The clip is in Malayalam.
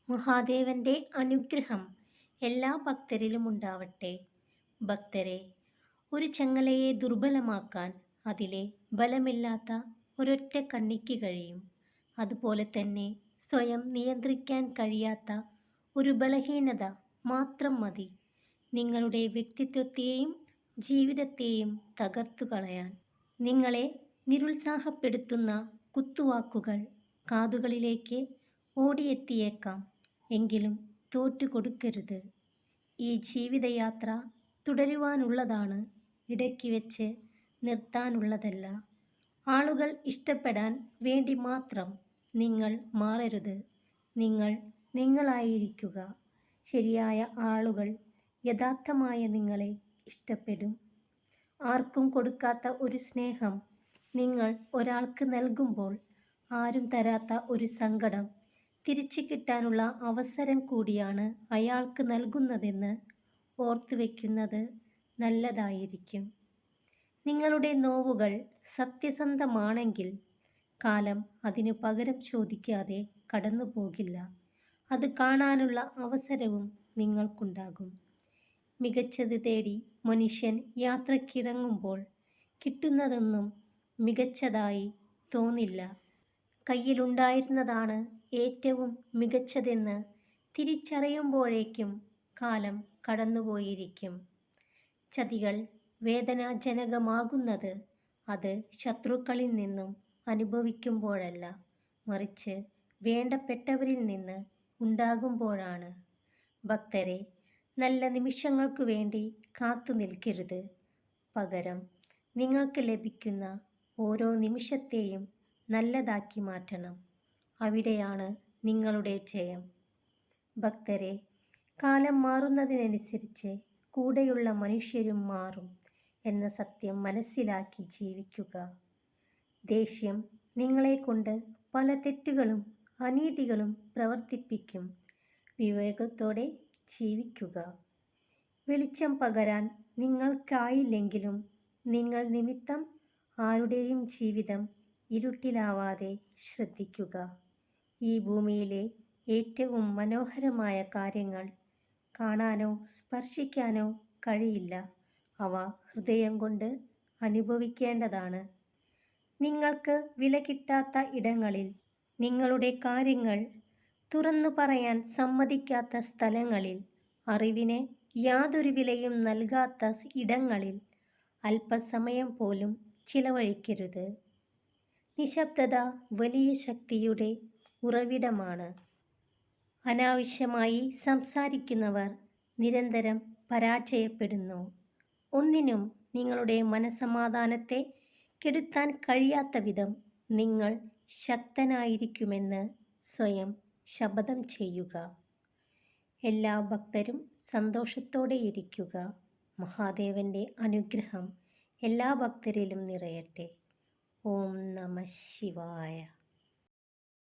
മഹാദേവന്റെ അനുഗ്രഹം എല്ലാ ഭക്തരിലും ഉണ്ടാവട്ടെ. ഭക്തരെ, ഒരു ചങ്ങലയെ ദുർബലമാക്കാൻ അതിലെ ബലമില്ലാത്ത ഒരൊറ്റ കണ്ണിക്ക് കഴിയും. അതുപോലെ തന്നെ സ്വയം നിയന്ത്രിക്കാൻ കഴിയാത്ത ഒരു ബലഹീനത മാത്രം മതി നിങ്ങളുടെ വ്യക്തിത്വത്തെയും ജീവിതത്തെയും തകർത്തു കളയാൻ. നിങ്ങളെ നിരുത്സാഹപ്പെടുത്തുന്ന കുത്തുവാക്കുകൾ കാതുകളിലേക്ക് ഓടിയെത്തിയേക്കാം. എങ്കിലും തോറ്റുകൊടുക്കരുത്. ഈ ജീവിതയാത്ര തുടരുവാനുള്ളതാണ്, ഇടയ്ക്ക് വെച്ച് നിർത്താനുള്ളതല്ല. ആളുകൾ ഇഷ്ടപ്പെടാൻ വേണ്ടി മാത്രം നിങ്ങൾ മാറരുത്. നിങ്ങൾ നിങ്ങളായിരിക്കുക. ശരിയായ ആളുകൾ യഥാർത്ഥമായ നിങ്ങളെ ഇഷ്ടപ്പെടും. ആർക്കും കൊടുക്കാത്ത ഒരു സ്നേഹം നിങ്ങൾ ഒരാൾക്ക് നൽകുമ്പോൾ ആരും തരാത്ത ഒരു സങ്കടം തിരിച്ചു കിട്ടാനുള്ള അവസരം കൂടിയാണ് അയാൾക്ക് നൽകുന്നതെന്ന് ഓർത്തുവെക്കുന്നത് നല്ലതായിരിക്കും. നിങ്ങളുടെ നോവുകൾ സത്യസന്ധമാണെങ്കിൽ കാലം അതിനു പകരം ചോദിക്കാതെ കടന്നു പോകില്ല. അത് കാണാനുള്ള അവസരവും നിങ്ങൾക്കുണ്ടാകും. മികച്ചത് തേടി മനുഷ്യൻ യാത്രക്കിറങ്ങുമ്പോൾ കിട്ടുന്നതൊന്നും മികച്ചതായി തോന്നില്ല. കയ്യിലുണ്ടായിരുന്നതാണ് ഏറ്റവും മികച്ചതെന്ന് തിരിച്ചറിയുമ്പോഴേക്കും കാലം കടന്നുപോയിരിക്കും. ചതികൾ വേദനാജനകമാകുന്നത് അത് ശത്രുക്കളിൽ നിന്നും അനുഭവിക്കുമ്പോഴല്ല, മറിച്ച് വേണ്ടപ്പെട്ടവരിൽ നിന്ന് ഉണ്ടാകുമ്പോഴാണ്. ഭക്തരെ, നല്ല നിമിഷങ്ങൾക്കു വേണ്ടി കാത്തു നിൽക്കരുത്. പകരം നിങ്ങൾക്ക് ലഭിക്കുന്ന ഓരോ നിമിഷത്തെയും നല്ലതാക്കി മാറ്റണം. അവിടെയാണ് നിങ്ങളുടെ ജയം. ഭക്തരെ, കാലം മാറുന്നതിനനുസരിച്ച് കൂടെയുള്ള മനുഷ്യരും മാറും എന്ന സത്യം മനസ്സിലാക്കി ജീവിക്കുക. ദേഷ്യം നിങ്ങളെക്കൊണ്ട് പല തെറ്റുകളും അനീതികളും പ്രവർത്തിപ്പിക്കും. വിവേകത്തോടെ ജീവിക്കുക. വെളിച്ചം പകരാൻ നിങ്ങൾക്കായില്ലെങ്കിലും നിങ്ങൾ നിമിത്തം ആരുടെയും ജീവിതം ഇരുട്ടിലാവാതെ ശ്രദ്ധിക്കുക. ഈ ഭൂമിയിലെ ഏറ്റവും മനോഹരമായ കാര്യങ്ങൾ കാണാനോ സ്പർശിക്കാനോ കഴിയില്ല. അവ ഹൃദയം കൊണ്ട് അനുഭവിക്കേണ്ടതാണ്. നിങ്ങൾക്ക് വില കിട്ടാത്ത ഇടങ്ങളിൽ, നിങ്ങളുടെ കാര്യങ്ങൾ തുറന്നു പറയാൻ സമ്മതിക്കാത്ത സ്ഥലങ്ങളിൽ, അറിവിന് യാതൊരു വിലയും നൽകാത്ത ഇടങ്ങളിൽ അല്പസമയം പോലും ചിലവഴിക്കരുത്. നിശബ്ദത വലിയ ശക്തിയുടെ ഉറവിടമാണ്. അനാവശ്യമായി സംസാരിക്കുന്നവർ നിരന്തരം പരാജയപ്പെടുന്നു. ഒന്നിനും നിങ്ങളുടെ മനസ്സമാധാനത്തെ കെടുത്താൻ കഴിയാത്ത വിധം നിങ്ങൾ ശക്തനായിരിക്കുമെന്ന് സ്വയം ശപഥം ചെയ്യുക. എല്ലാ ഭക്തരും സന്തോഷത്തോടെയിരിക്കുക. മഹാദേവന്റെ അനുഗ്രഹം എല്ലാ ഭക്തരിലും നിറയട്ടെ. ഓം നമഃ ശിവായ.